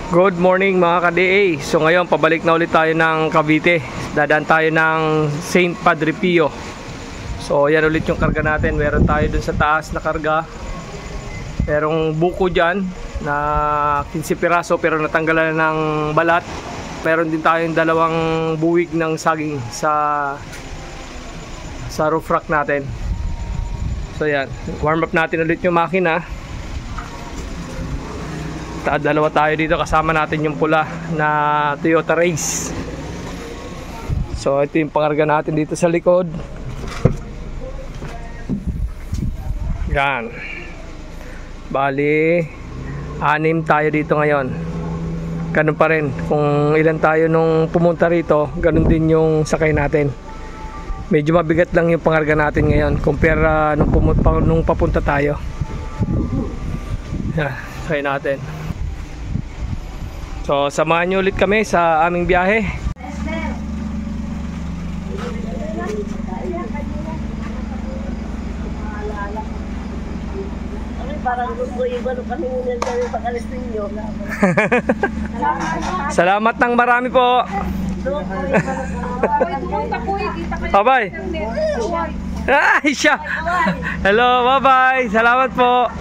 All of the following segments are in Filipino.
Good morning mga ka-DA. So ngayon pabalik na ulit tayo ng Cavite. Dadaan tayo ng Saint Padre Pio. So yan ulit yung karga natin. Meron tayo dun sa taas na karga. Merong buko dyan na 15 piraso pero natanggalan ng balat. Meron din tayong dalawang buwig ng saging sa roof rack natin. So yan, warm up natin ulit yung makina. Dalawa tayo dito, kasama natin yung pula na Toyota Race. So ito yung pangarga natin dito sa likod. Yan. Bali 6 tayo dito ngayon. Ganun pa rin, kung ilan tayo nung pumunta rito, ganun din yung sakay natin. Medyo mabigat lang yung pangarga natin ngayon compare nung papunta tayo. Yan, sakay natin. So, samahan nyo ulit kami sa aming biyahe. Parang gusto iba nung kaningan kami pag-alis ninyo. Salamat ng marami po. Bye-bye. Ay, siya. Hello, bye-bye. Salamat po.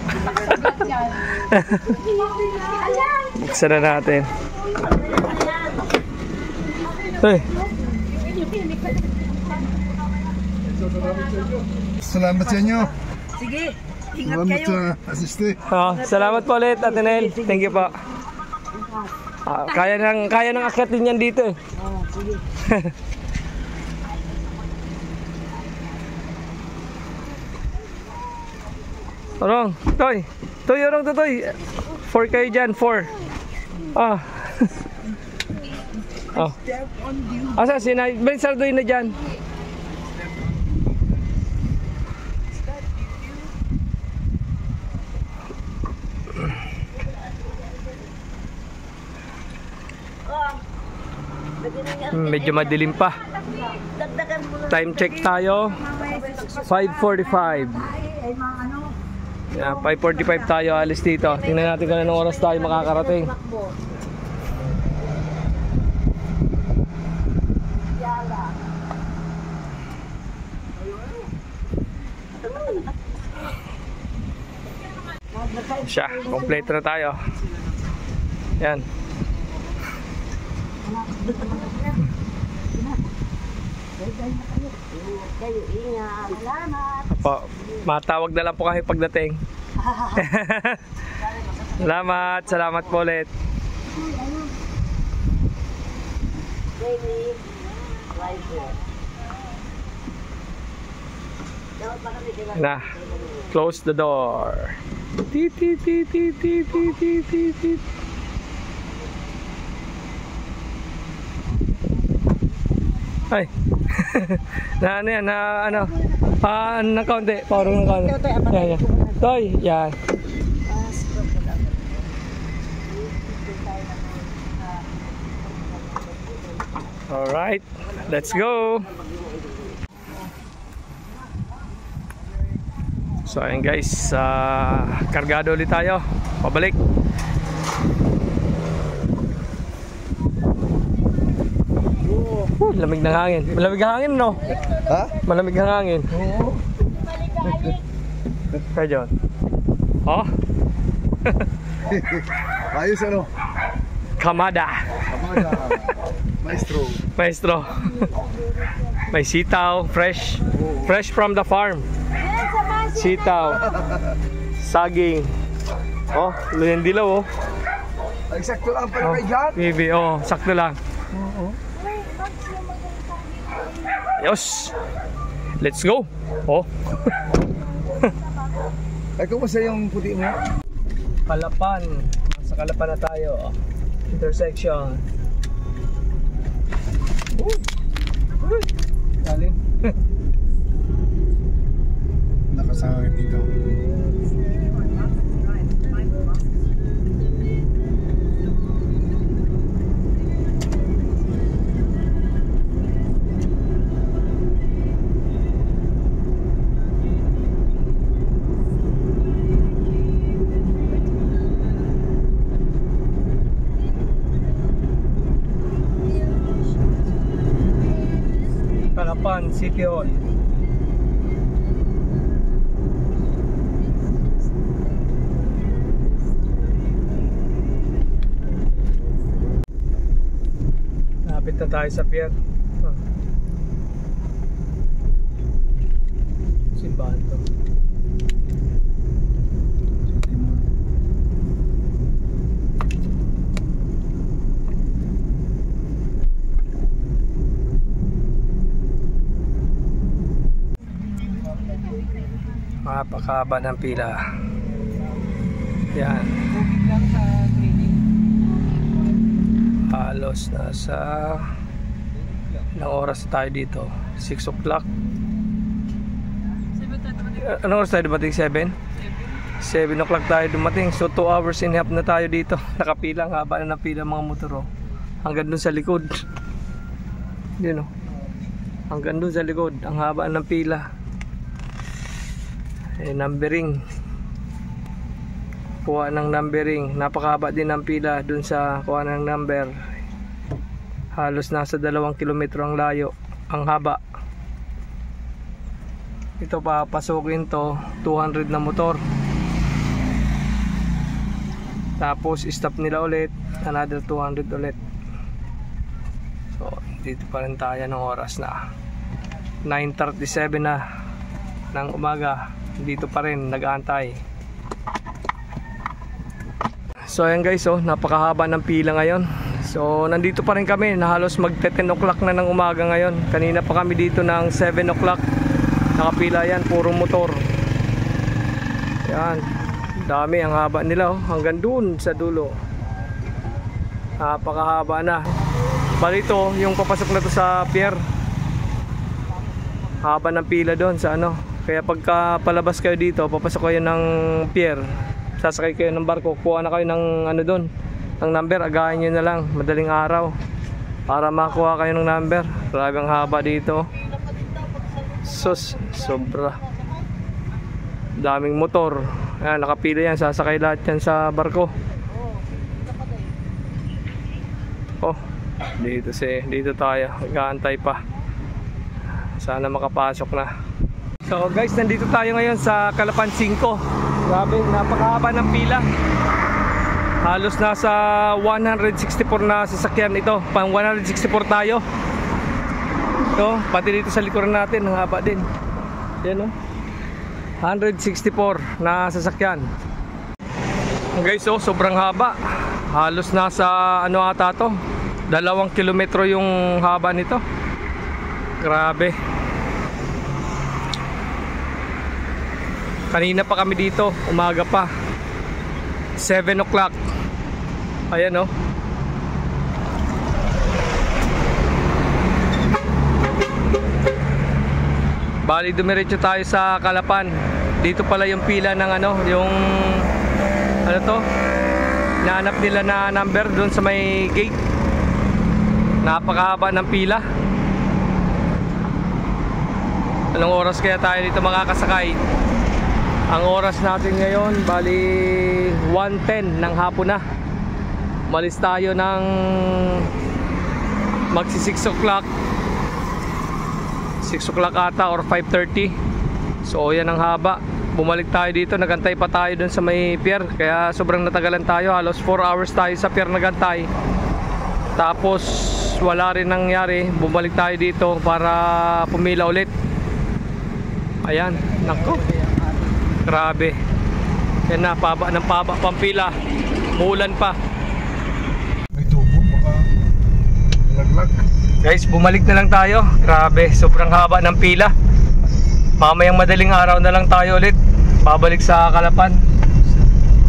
Buksan na natin. Hey. Salamat sa inyo. Sige, ingat kayo. Salamat po ulit, Ate Nel. Thank you po. Kaya nang akyatin yan dito eh. Sige. Orong, Toy. Toy, orong to, Toy. 4 kayo dyan, 4. Ah. Oh. Asa, Ben Sardoy na dyan. Medyo madilim pa. Time check tayo. 5:45. Yeah, 5:45 tayo alis dito. Tingnan natin kung anong oras tayo makakarating. Siya, kompleto na tayo. Yan. Kayo ingat. Salamat. Apo, matawag na lang po kami pagdating. Salamat po ulit. Na, close the door. Ay. Na ano yan, na ano. Na kaunti, parang ng kaunti. Yan. Toy, yan. Alright, let's go. So ayun guys, kargado ulit tayo. Pabalik. Lamig ng hangin. Malamig ang hangin, no? Ha? Malamig ang hangin. Oo. Kaya John. Oh? Ayos ano? Kamada. Kamada. Maestro. May sitaw, fresh. Fresh from the farm. Sitaw. Saging. Oh, luyan dilaw, oh. Eksakto lang pala kay John. Baby, oh, sakto lang. Oo. Yos. Let's go. Oh. Ay, kumusta yung puti mo? Kalapan. Sa Kalapan na tayo. Intersection. Galing. Nakasangit dito. Calapan City Hall. Lapit na tayo sa pier. Simbahan to. Napakahaba ng pila. Yan. Halos nasa ilang oras tayo dito? 6 o'clock. Anong oras tayo dumating? 7? 7 o'clock tayo dumating. So 2 hours and a half na tayo dito. Nakapila. Ang haba na ng pila mga motor. Hanggang dun sa likod. Yun o. Hanggang dun sa likod. Ang haba ng pila. Numbering. Kuha ng numbering. Napakahaba din ng pila dun sa kuha ng number. Halos nasa 2 kilometro ang layo. Ang haba. Ito papasukin to 200 na motor. Tapos stop nila ulit. Another 200 ulit. So dito pa rin tayo ng oras na 9:37 na ng umaga. Dito pa rin nag-aantay. So ayan guys, napakahaba ng pila ngayon. So nandito pa rin kami, na halos mag-10 o'clock na ng umaga ngayon. Kanina pa kami dito ng 7 o'clock. Nakapila yan, puro motor. Yan, dami, ang haba nila hanggang dun sa dulo. Napakahaba na. Balito, yung papasok na to sa pier. Haba ng pila doon sa ano. Kaya pagka palabas kayo dito, papasok kayo ng pier, sasakay kayo ng barko, kuha na kayo ng ano doon, ng number, agahan nyo na lang, madaling araw para makuha kayo ng number. Grabe ang haba dito. Sus, sobra. Daming motor. Ayan, nakapila yan, sasakay lahat yan sa barko. Oh, dito tayo, nag-aantay pa. Sana makapasok na. So guys, nandito tayo ngayon sa Calapan 5. Grabe, napakahaba ng pila. Halos nasa 164 na sasakyan ito. Pang 164 tayo. Ito, pati dito sa likuran natin, ang haba din. Yan o. 164 na sasakyan. Guys, sobrang haba. Halos nasa ano ata to, 2 kilometro yung haba nito. Grabe. Kanina pa kami dito, umaga pa, 7 o'clock. Ayan o. Bali dumiretso tayo sa Calapan. Dito pala yung pila ng ano, yung ano to, nahanap nila na number doon sa may gate. Napakahaba ng pila. Anong oras kaya tayo dito makakasakay? Ang oras natin ngayon, bali 1:10 ng hapon na. Malis tayo ng magsi 6 o'clock. 6 o'clock ata or 5:30. So yan ang haba. Bumalik tayo dito, nagantay pa tayo dun sa may pier. Kaya sobrang natagalan tayo, halos 4 hours tayo sa pier nagantay. Tapos wala rin nangyari, bumalik tayo dito para pumila ulit. Ayan, nako. Grabe. Yan na, paba ng paba, pampila. Muulan pa. May tubo, baka laglag. Guys, bumalik na lang tayo. Grabe, sobrang haba ng pila. Mamayang madaling araw na lang tayo ulit. Pabalik sa Calapan.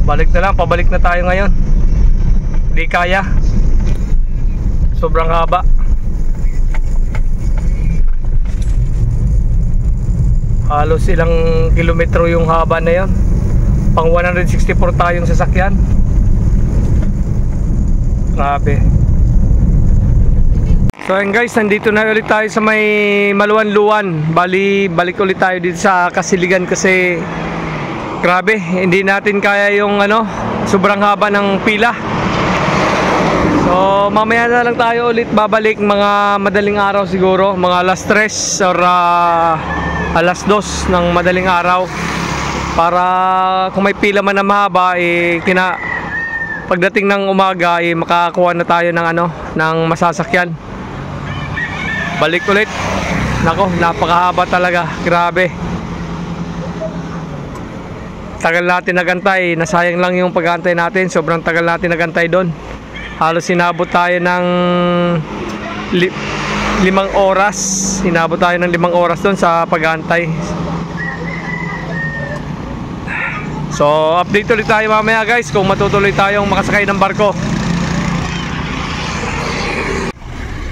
Balik na lang, pabalik na tayo ngayon. Hindi kaya. Sobrang haba. Halos ilang kilometro yung haba na yun. Pang 164 tayong sasakyan. Grabe. So ayun guys, nandito na ulit tayo sa may Maluwan-Luwan. Balik ulit tayo dito sa Kasiligan kasi grabe, hindi natin kaya yung ano, sobrang haba ng pila. So mamaya na lang tayo ulit babalik, mga madaling araw siguro, mga alas 3 or alas 2 ng madaling araw, para kung may pila man na mahaba, pagdating ng umaga makakuha na tayo ng ng masasakyan. Balik ulit. Nako, napakahaba talaga, grabe. Tagal natin nagantay, nasayang lang yung pag-aantay natin, sobrang tagal natin nagantay doon. Halos sinabot tayo ng 5 oras. Sinabot tayo ng 5 oras doon sa pag-aantay. So, update ulit tayo mamaya guys kung matutuloy tayong makasakay ng barko.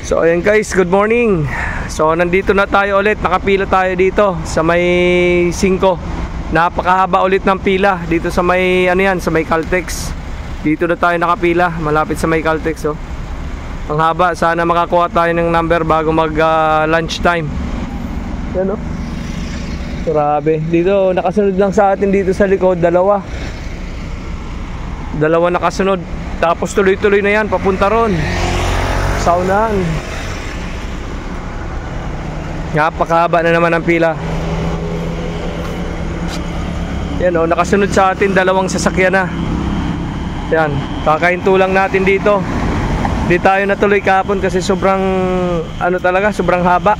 So, ayan guys, good morning. So, nandito na tayo ulit. Nakapila tayo dito sa may 5. Napakahaba ulit ng pila dito sa may sa may Caltex. Dito na tayo nakapila, malapit sa may Caltex, oh. Ang haba, sana makakuha tayo ng number bago mag lunch time. Yan, oh. Grabe. Dito nakasunod lang sa atin dito sa likod, dalawa nakasunod. Tapos tuloy-tuloy na yan papunta ron sa unahan. Napakahaba na naman ang pila. Yan, oh, nakasunod sa atin 2 sasakyan na. Yan, kakahinto lang natin dito. Di tayo natuloy kahapon kasi sobrang sobrang haba.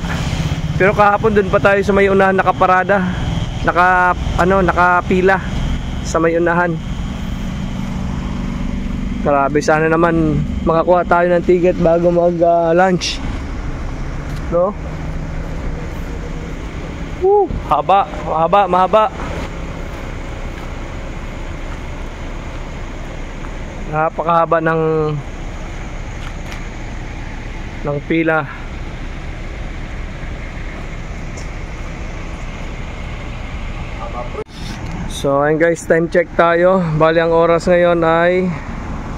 Pero kahapon dun pa tayo sa may unahan nakaparada. Nakapila sa may unahan. Grabe, sana naman makakuha tayo ng ticket bago mag lunch. No? Mahaba. Napakahaba ng pila. So ayun guys, time check tayo. Bali ang oras ngayon ay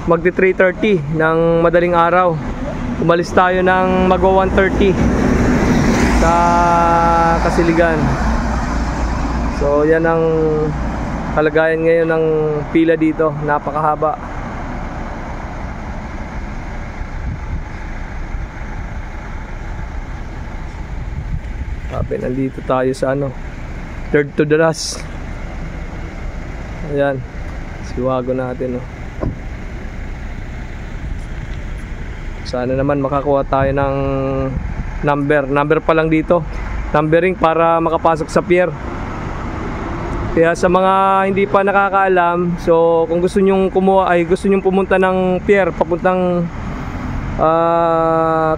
magti 3:30 ng madaling araw. Umalis tayo ng magwa 1:30 sa Kasiligan. So yan ang kalagayan ngayon ng pila dito. Napakahaba. Sabi, nandito tayo sa third to the last. Ayan, siwago natin, oh. Sana naman makakuha tayo ng number pa lang dito, numbering para makapasok sa pier. Kaya sa mga hindi pa nakakaalam, so kung gusto nyong gusto nyong pumunta ng pier papuntang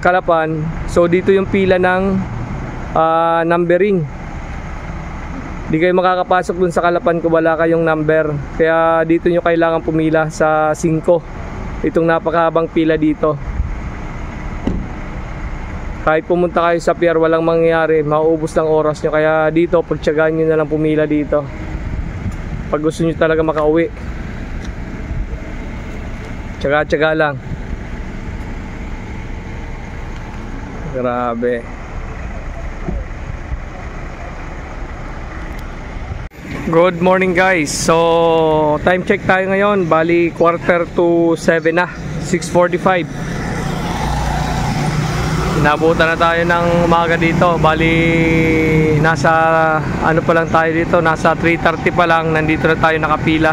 Calapan, so dito yung pila ng numbering. Di kayo makakapasok dun sa Calapan kung wala kayong number. Kaya dito nyo kailangan pumila sa 5. Itong napakahabang pila dito. Kahit pumunta kayo sa pier, walang mangyayari, mauubos ng oras nyo. Kaya dito, pagtyagaan nyo na lang pumila dito pag gusto nyo talaga makauwi. Tyaga-tyaga lang. Grabe. Good morning guys. So time check tayo ngayon. Bali 6:45 na. 6:45. Inabutan na tayo ng umaga dito. Bali nasa pa lang tayo dito. Nasa 3:30 pa lang. Nandito na tayo nakapila.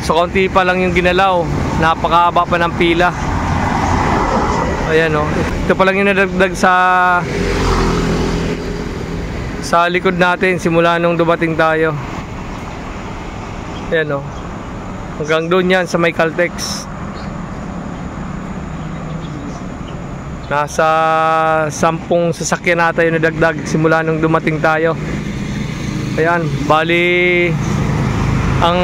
So konti pa lang yung ginalaw. Napakahaba pa ng pila. Ayan, oh. Ito pa lang yung nadagdag sa likod natin simula nung dumating tayo. Ayan, oh. Hanggang doon yan sa may Caltex. Nasa 10 sasakyan na tayo nadagdag simula nung dumating tayo. Ayan, bali ang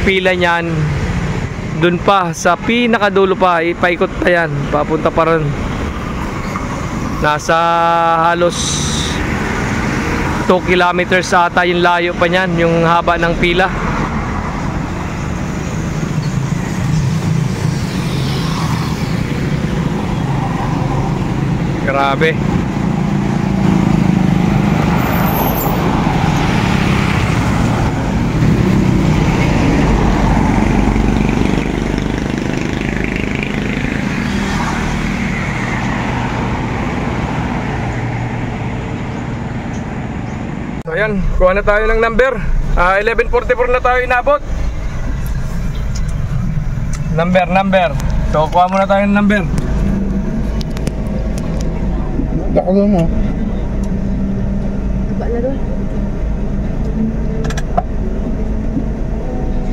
pila niyan doon pa sa pinakadulo pa, ipaikot pa yan, papunta pa ron. Nasa halos 2 kilometers ata yung layo pa niyan, yung haba ng pila. Grabe. ayan, kuha na tayo ng number. 11:44 na tayo inabot. Number. So, kuha muna tayo ng number. Dako doon mo. Baba na doon.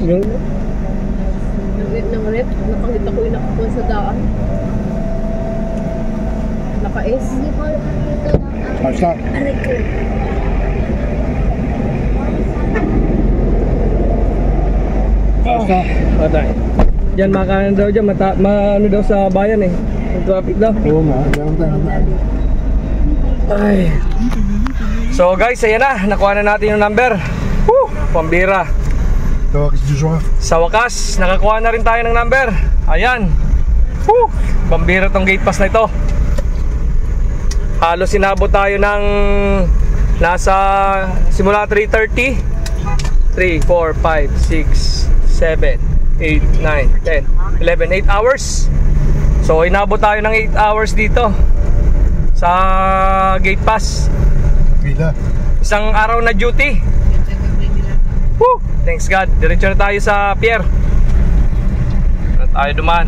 Yung Ng rep, nakangita ko yung nakakuha sa daan. Naka-S. Basta. Aray ko. Basta. patay. Diyan makanan daw dyan, ano daw sa bayan eh. Yung traffic daw. Oo nga. Diyan tayo. Ay. So guys, ayan na. Nakuha na natin yung number. Woo! Pambira. Tawag si Joshua. Sa wakas, nakakuha na rin tayo ng number. Ayan. Woo! Pambira tong gate pass na ito. Halos sinabot tayo ng nasa simula 3:30. 3, 4, 5, 6, 7, 8, 9, 10, 11, 8 hours. So inabot tayo ng 8 hours dito sa gate pass. Pila. Isang araw na duty. Woo! Thanks God. Diretso na tayo sa pier. Na tayo dumaan.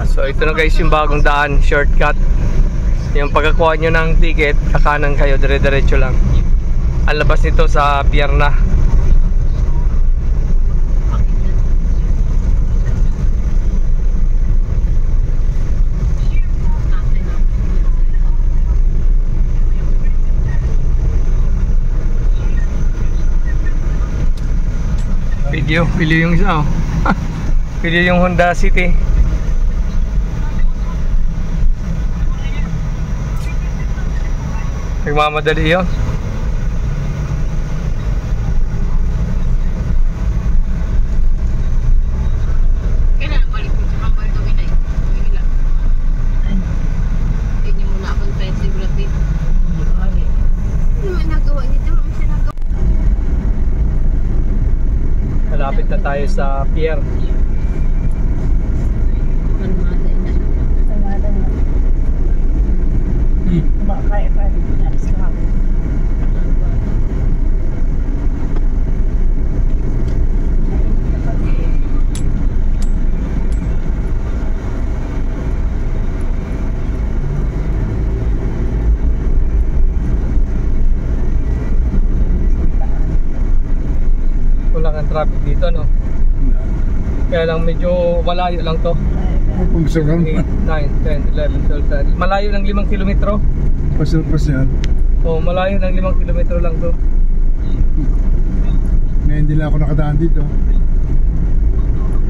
So ito na guys yung bagong daan, shortcut. Yung pagkakuha nyo ng ticket, kakanan kayo, dire-diretso lang. Ang labas nito sa pier na. Video yung isa oh. Video yung Honda City. Nagmamadali yun. Malapit na tayo sa pier. Wala kang traffic dito, no? Kaya lang medyo malayo lang to. Kung gusto ka 8, 9, 10, 11, 12, 13. Malayo ng 5 kilometro. pasyal. Oh, malayo ng 5 kilometro lang to. Ngayon hindi lang ako nakadaan dito.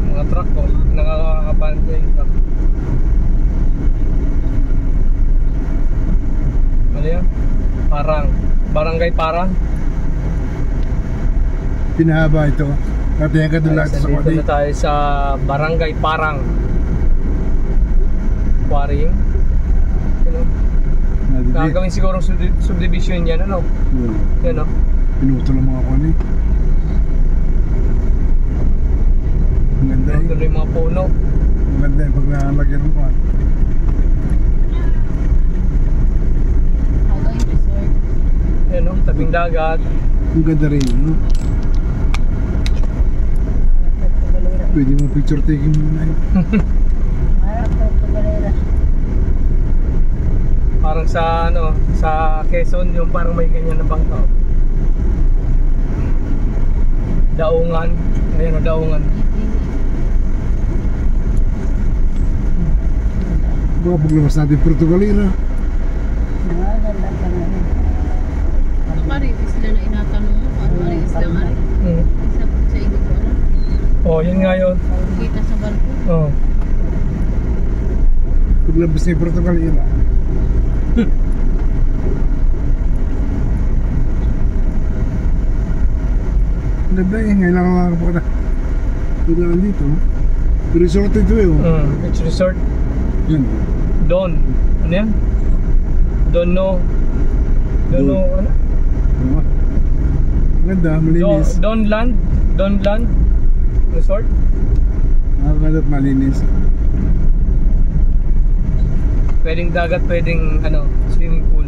Mga truck ko, nakakapante yung truck. Ano yan? Barangay Parang. Pinahaba ito. Katiyan ka doon lang sa Dito Kodi. na tayo sa Barangay Parang. Quarrying. Ano? Gagawin siguro subdivision yan, ano? Yan, no? Pinuto ng mga koni. Ang ganda eh. Tuloy yung mga puno. Ang ganda eh pag nalagyan ng kwan. Yan, no? Tabing dagat. Ang ganda rin, no? Pwede mo picture taking muna eh. Parang sa ano, sa Quezon yung parang may ganyan na bangka. Daungan. Ayan o, Daungan. Baka paglabas natin Portugalina. Ano maritis sila na inatanong mo? Ano maritis lang ari? Sa hindi ko alam. Oh, yun nga yun. Kita sa barko. Oh. Paglabas na yung Portugalina. Ang ganda eh. Ngayon lang ako makakapunta. Tudaan dito. Resort ito eh. Oh. Beach resort. Yan. Don. Ano yan? Dono. Dono, ano? Oh. Ang ganda, malinis. Donland. Donland Resort. Ang ganda at malinis. Pwedeng dagat, pwedeng ano, swimming pool.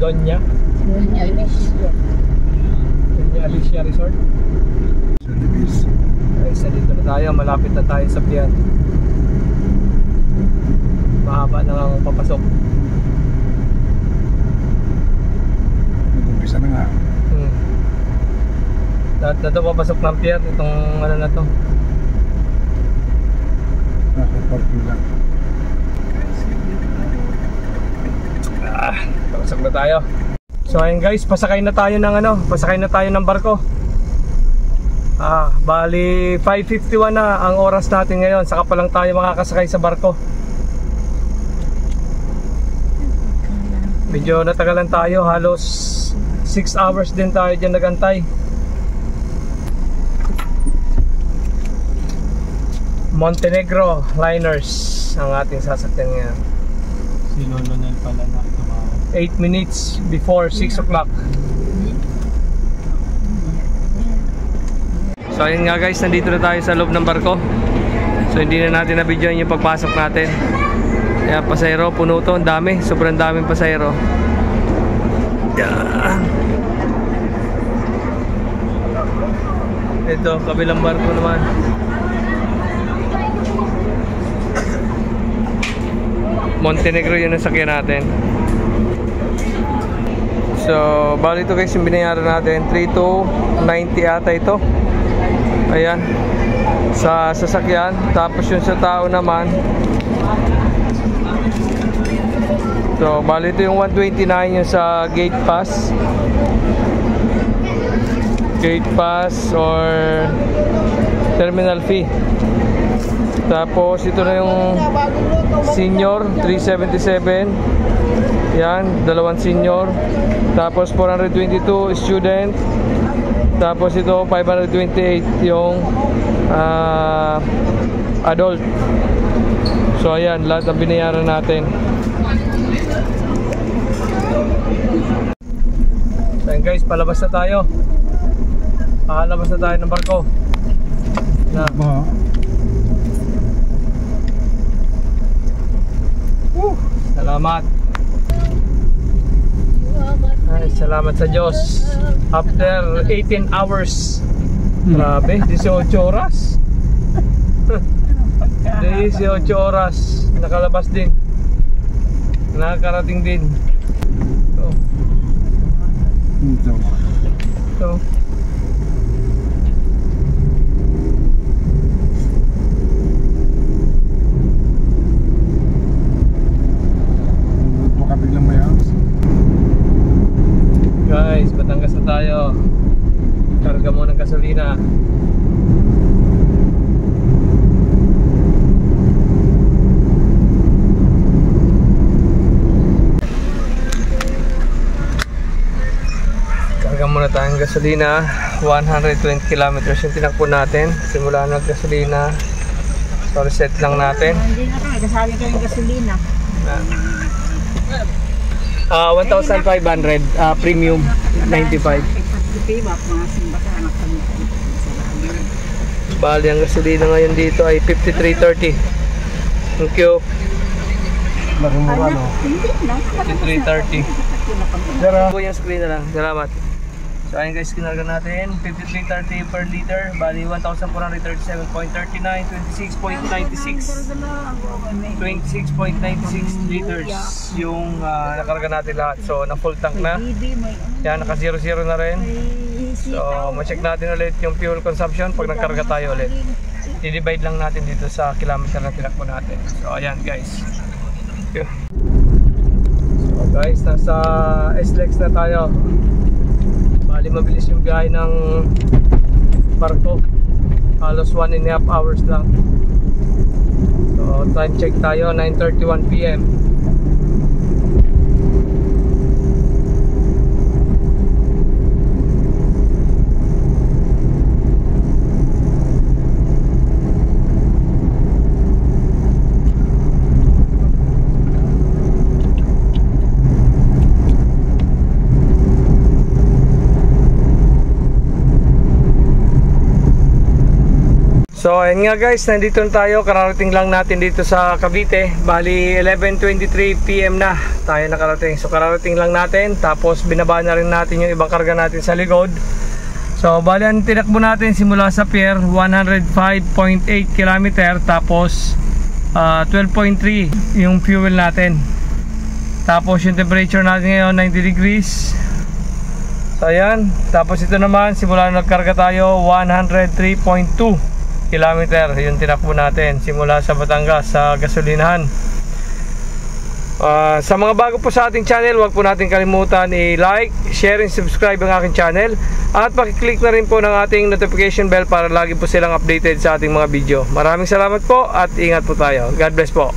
Doña Alicia. Alicia Resort. Sa Libis. Ay, sa dito na tayo, malapit na tayo sa pier. Mahaba na ang papasok. Nag-umpisa na nga. Lahat na ito papasok ng pier, itong ano na to. Nakaparking lang. Papasok na tayo. So ayun guys, pasakay na tayo ng barko. Bali 5:51 na ang oras natin ngayon. Saka pa lang tayo makakasakay sa barko. Medyo natagalan tayo, halos 6 hours din tayo dyan nagantay. Montenegro Liners ang ating sasakyan ngayon. Si Lolo Nel pala na tumawag. 8 minutes before 6 o'clock. So ayun nga guys, nandito na tayo sa loob ng barko. So hindi na natin na-videoan yung pagpasok natin. Kaya pasahero, puno to, ang dami, sobrang daming pasahero. Yan. Ito, kabilang barko naman. Montenegro yun ang sakyan natin. So, bali ito guys yung binayaran natin, 3,290 ata ito. Ayan, sa sasakyan. Tapos yung sa tao naman, so bali ito yung 129 yung sa gate pass. Gate pass or terminal fee. Tapos ito na yung senior, 377. Yan, dalawang senior. Tapos 422 student. Tapos ito 528 yung adult. So ayan, lahat ang binayaran natin. Ayan guys, palabas na tayo. Palabas na tayo ng barko. Na. Salamat. Ay, salamat sa Diyos. After 18 hours. Grabe, 18 oras. 18 oras. Nakalabas din. Nakakarating din. So. Guys, Batangas na tayo. Karga mo ng gasolina. Karga muna tayong gasolina. 120 kilometers yung tinakbo natin. Simula ng gasolina. So reset lang natin. Hindi na kami, kasali ko yung gasolina. 1,500 premium 95. Bali ang gasolina ngayon dito ay 53.30. Thank you. Mura no? 53.30. Pero Yung screen na lang. Salamat. So ayun guys, kinarga natin 53.30 per liter. Bali 1,437.39, 26.96 liters yung nakarga natin lahat. So na full tank na. Yan, naka 0-0 na rin. So ma-check natin ulit yung fuel consumption pag nagkarga tayo ulit. I-divide lang natin dito sa kilometer na tinakbo natin. So ayan guys. So guys, nasa SLEX na tayo. Bali mabilis yung biyahe ng barko. Halos 1.5 hours lang. So time check tayo, 9:31 PM. So ayun nga guys, nandito na tayo, kararating lang natin dito sa Cavite. Bali 11:23 PM na tayo nakarating. So kararating lang natin, tapos binaba na rin natin yung ibang karga natin sa likod. So bali ang tinakbo natin simula sa pier 105.8 km, tapos 12.3 yung fuel natin. Tapos yung temperature natin ngayon 90 degrees. So ayan, tapos ito naman simula nagkarga tayo 103.2 kilometer yung tinakbo natin simula sa Batangas sa gasolinahan. Sa mga bago po sa ating channel, huwag po natin kalimutan i-like, share and subscribe ang aking channel, at pakiclick na rin po ng ating notification bell para lagi po silang updated sa ating mga video. Maraming salamat po at ingat po tayo. God bless po.